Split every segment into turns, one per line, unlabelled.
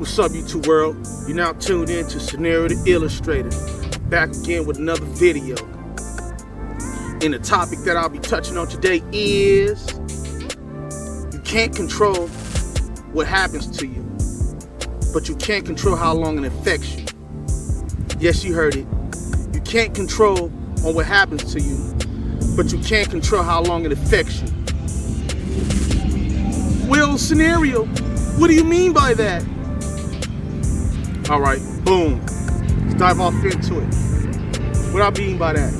What's up, YouTube world? You're now tuned in to Scenario the Illustrator. Back again with another video. And the topic that I'll be touching on today is you can't control what happens to you, but you can't control how long it affects you. Yes, you heard it. You can't control on what happens to you, but you can't control how long it affects you. Well, Scenario, what do you mean by that? All right, boom. Let's dive off into it. What I mean by that?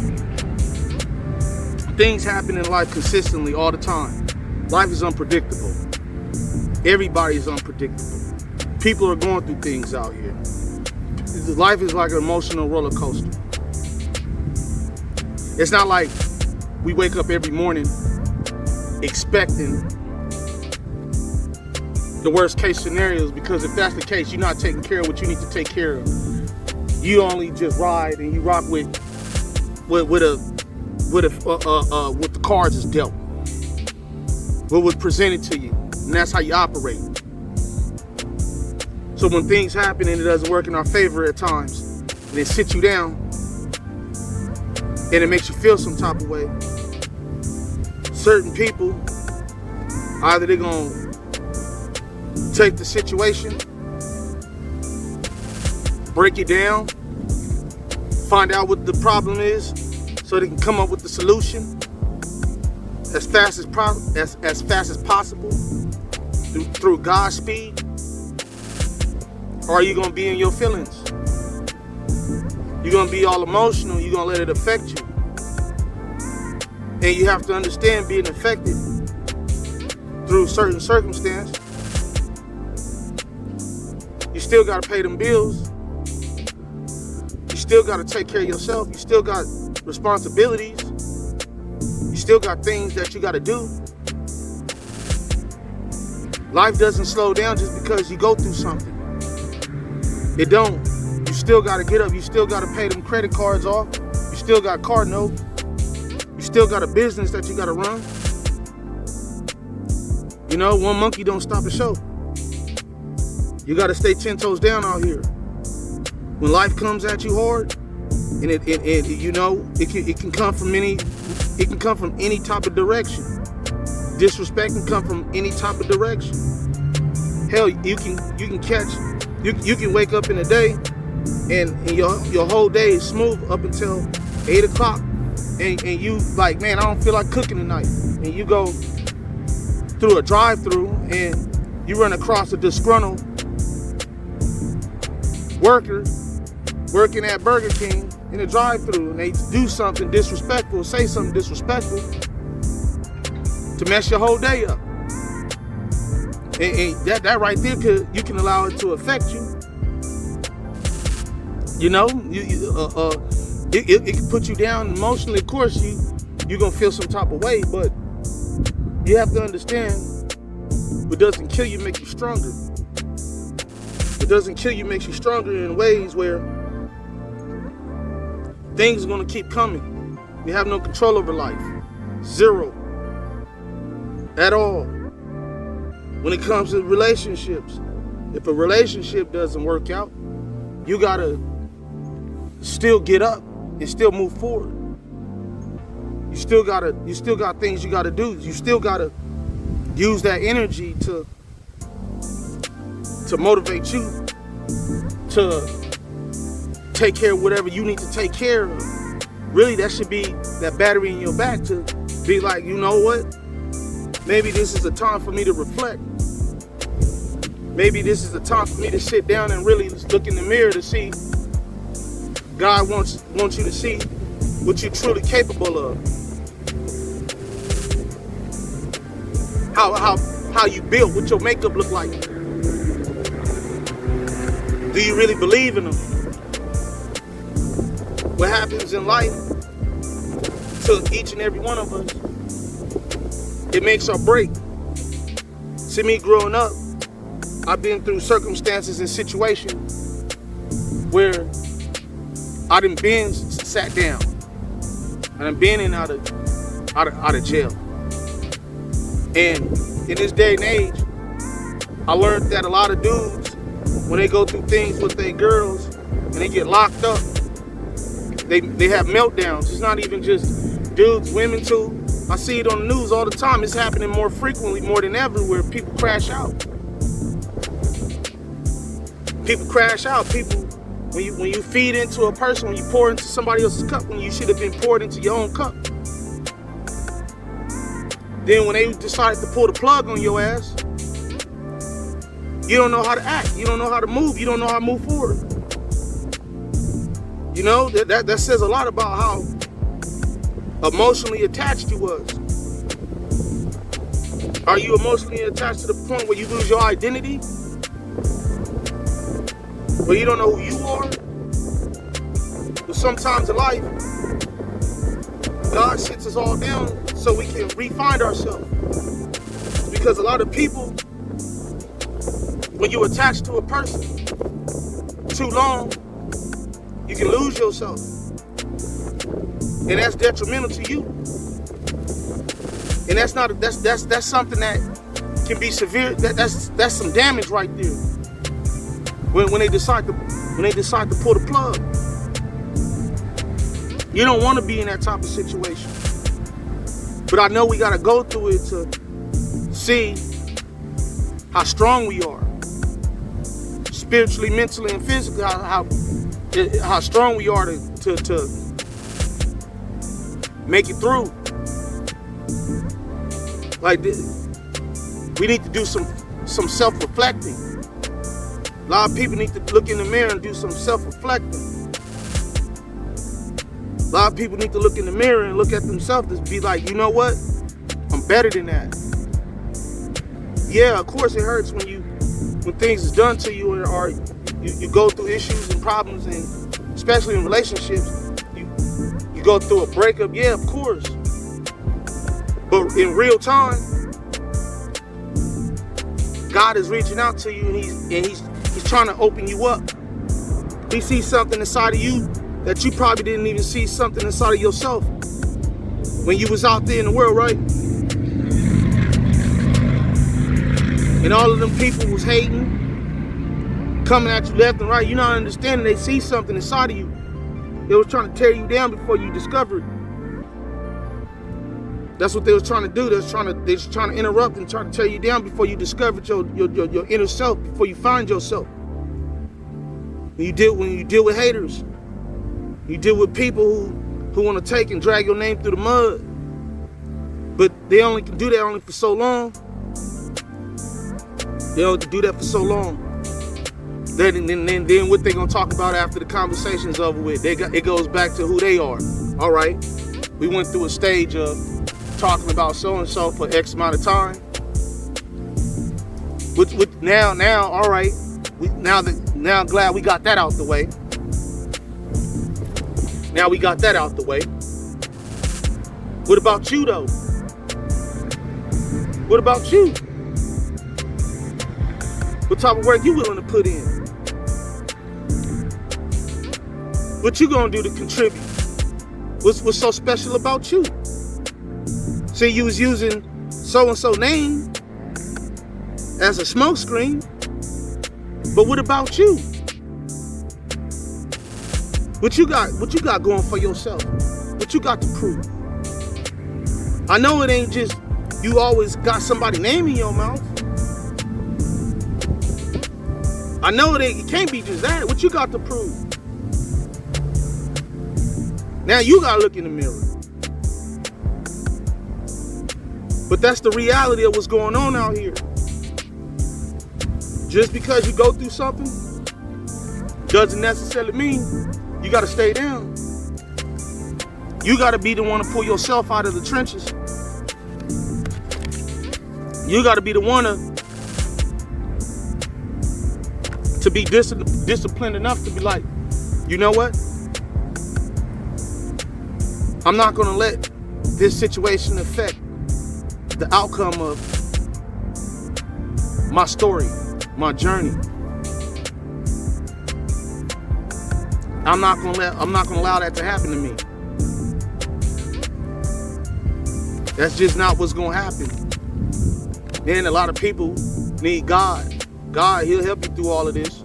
Things happen in life consistently all the time. Life is unpredictable. Everybody is unpredictable. People are going through things out here. Life is like an emotional roller coaster. It's not like we wake up every morning expecting the worst case scenarios, because if that's the case, you're not taking care of what you need to take care of. You only just ride and you rock with the cards is dealt, what was presented to you, and that's how you operate. So when things happen and it doesn't work in our favor at times, and it sits you down and it makes you feel some type of way, certain people, either they're gonna take the situation, break it down, find out what the problem is so they can come up with the solution as fast as possible through God's speed. Or are you going to be in your feelings? You're going to be all emotional, you're going to let it affect you. And you have to understand, being affected through certain circumstances, you still got to pay them bills. You still got to take care of yourself. You still got responsibilities. You still got things that you got to do. Life doesn't slow down just because you go through something. It don't. You still got to get up. You still got to pay them credit cards off. You still got car note. You still got a business that you got to run. You know, one monkey don't stop a show. You got to stay 10 toes down out here. When life comes at you hard, and it can come from any type of direction. Disrespect can come from any type of direction. Hell, you can wake up in a day and your whole day is smooth up until 8 o'clock, and you like, man, I don't feel like cooking tonight, and you go through a drive-through and you run across a disgruntled worker working at Burger King in a drive-thru, and they do something disrespectful, say something disrespectful to mess your whole day up. And that right there, you can allow it to affect you. You know, it can put you down emotionally. Of course, you're gonna feel some type of way, but you have to understand, what doesn't kill you makes you stronger. What doesn't kill you makes you stronger in ways where things are going to keep coming. You have no control over life. Zero. At all. When it comes to relationships, if a relationship doesn't work out, you got to still get up and still move forward. You still got things you got to do. You still got to use that energy to motivate you to take care of whatever you need to take care of. Really, that should be that battery in your back to be like, you know what? Maybe this is a time for me to reflect. Maybe this is the time for me to sit down and really look in the mirror to see. God wants you to see what you're truly capable of. How you built, what your makeup look like. Do you really believe in them? What happens in life to each and every one of us, it makes or break. See, me growing up, I've been through circumstances and situations where I done been sat down, and I've been in out of jail. And in this day and age, I learned that a lot of dudes when they go through things with their girls and they get locked up, they have meltdowns. It's not even just dudes, women too. I see it on the news all the time. It's happening more frequently, more than ever, where people crash out. People crash out. People, when you feed into a person, when you pour into somebody else's cup, when you should have been poured into your own cup. Then when they decided to pull the plug on your ass, you don't know how to act. You don't know how to move. You don't know how to move forward. You know, that says a lot about how emotionally attached you was. Are you emotionally attached to the point where you lose your identity? Where you don't know who you are? But sometimes in life, God sits us all down so we can re-find ourselves. Because a lot of people, when you attach to a person too long, you can lose yourself. And that's detrimental to you. And that's something that can be severe. That's some damage right there. When they decide to pull the plug. You don't want to be in that type of situation. But I know we gotta go through it to see how strong we are. Spiritually, mentally, and physically, how strong we are to make it through. Like this, we need to do some self-reflecting. A lot of people need to look in the mirror and do some self-reflecting. A lot of people need to look in the mirror and look at themselves and be like, you know what? I'm better than that. Yeah, of course it hurts when things is done to you, or you go through issues and problems, and especially in relationships, you go through a breakup. Yeah, of course. But in real time, God is reaching out to you, and he's trying to open you up. He sees something inside of you that you probably didn't even see something inside of yourself when you was out there in the world, right? And all of them people was hating, coming at you left and right. You're not understanding. They see something inside of you. They was trying to tear you down before you discover it. That's what they was trying to do. They was trying to interrupt and try to tear you down before you discovered your inner self, before you find yourself. When you deal with haters, you deal with people who want to take and drag your name through the mud. But they only can do that only for so long. They only can do that for so long. Then what they gonna talk about after the conversation's over with? It goes back to who they are. All right, we went through a stage of talking about so and so for X amount of time. With now, all right. Now glad we got that out the way. Now we got that out the way. What about you though? What about you? What type of work you willing to put in? What you gonna do to contribute? What's so special about you? See, you was using so-and-so name as a smokescreen, but what about you? What you got going for yourself? What you got to prove? I know it ain't just you always got somebody name in your mouth. I know it can't be just that. What you got to prove? Now you gotta look in the mirror. But that's the reality of what's going on out here. Just because you go through something doesn't necessarily mean you gotta stay down. You gotta be the one to pull yourself out of the trenches. You gotta be the one to be disciplined enough to be like, you know what? I'm not gonna let this situation affect the outcome of my story, my journey. I'm not gonna allow that to happen to me. That's just not what's gonna happen. And a lot of people need God. God, He'll help you through all of this.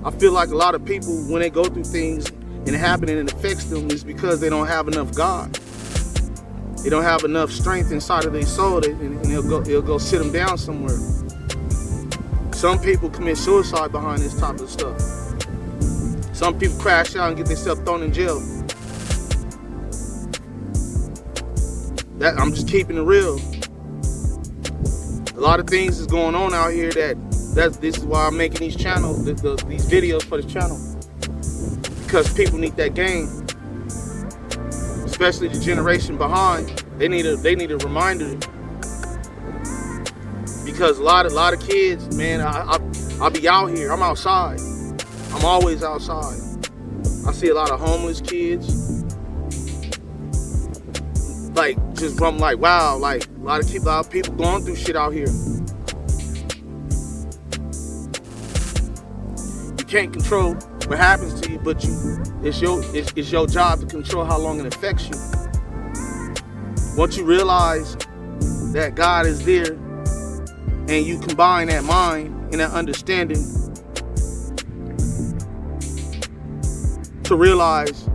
I feel like a lot of people, when they go through things and it happens and it affects them, is because they don't have enough God. They don't have enough strength inside of their soul, and it'll go sit them down somewhere. Some people commit suicide behind this type of stuff. Some people crash out and get themselves thrown in jail. I'm just keeping it real. A lot of things is going on out here this is why I'm making these channels, these videos for this channel. Because people need that game. Especially the generation behind. They need a reminder. Because a lot of kids, man, I'll be out here. I'm outside. I'm always outside. I see a lot of homeless kids. Like, I'm like, wow, like a lot of people going through shit out here. You can't control what happens to you, but it's your job to control how long it affects you. Once you realize that God is there, and you combine that mind and that understanding to realize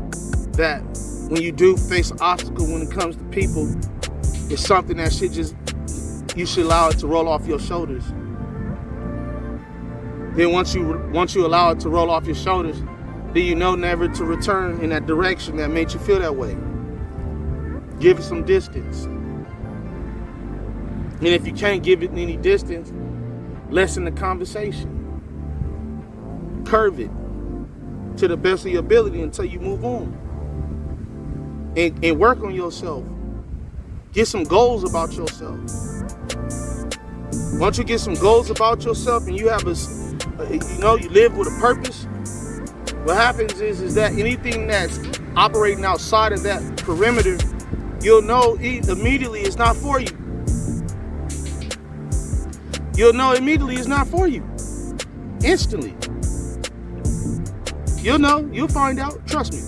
that when you do face an obstacle when it comes to people, it's something that you should allow it to roll off your shoulders. Then once you allow it to roll off your shoulders, then you know never to return in that direction that made you feel that way. Give it some distance. And if you can't give it any distance, lessen the conversation. Curve it to the best of your ability until you move on. And work on yourself. Get some goals about yourself. Once you get some goals about yourself and you have you live with a purpose, what happens is that anything that's operating outside of that perimeter, you'll know immediately it's not for you. You'll know immediately it's not for you. Instantly. You'll know. You'll find out. Trust me.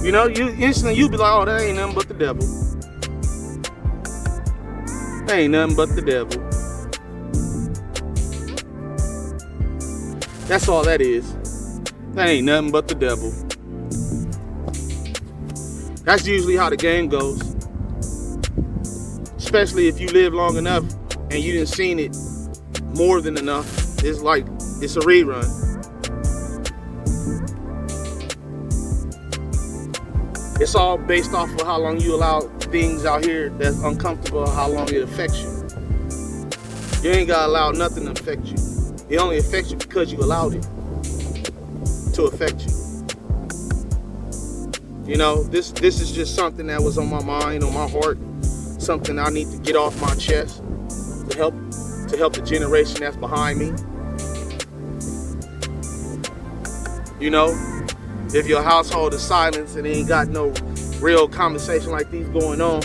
You'll be like, oh, that ain't nothing but the devil. That ain't nothing but the devil. That's all that is. That ain't nothing but the devil. That's usually how the game goes. Especially if you live long enough and you didn't seen it more than enough. It's like, it's a rerun. It's all based off of how long you allow things out here that's uncomfortable, how long it affects you. You ain't gotta allow nothing to affect you. It only affects you because you allowed it to affect you. This is just something that was on my mind, on my heart, something I need to get off my chest to help the generation that's behind me. If your household is silent and ain't got no real conversation like these going on,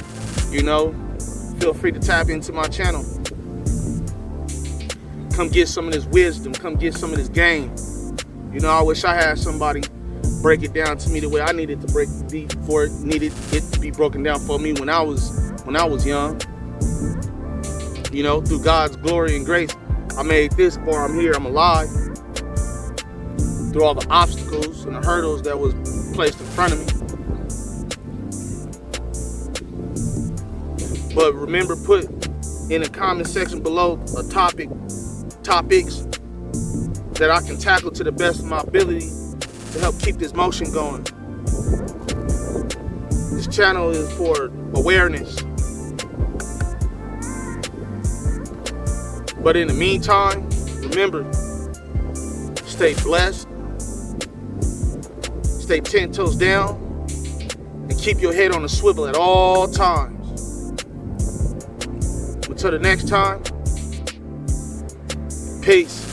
feel free to tap into my channel. Come get some of this wisdom. Come get some of this game. I wish I had somebody break it down to me the way I needed to needed it to be broken down for me when I was young. Through God's glory and grace, I made this far. I'm here. I'm alive. Through all the obstacles and the hurdles that was placed in front of me. But remember, put in the comment section below topics that I can tackle to the best of my ability to help keep this motion going. This channel is for awareness. But in the meantime, remember, stay blessed, stay 10 toes down, and keep your head on a swivel at all times. Until the next time, peace.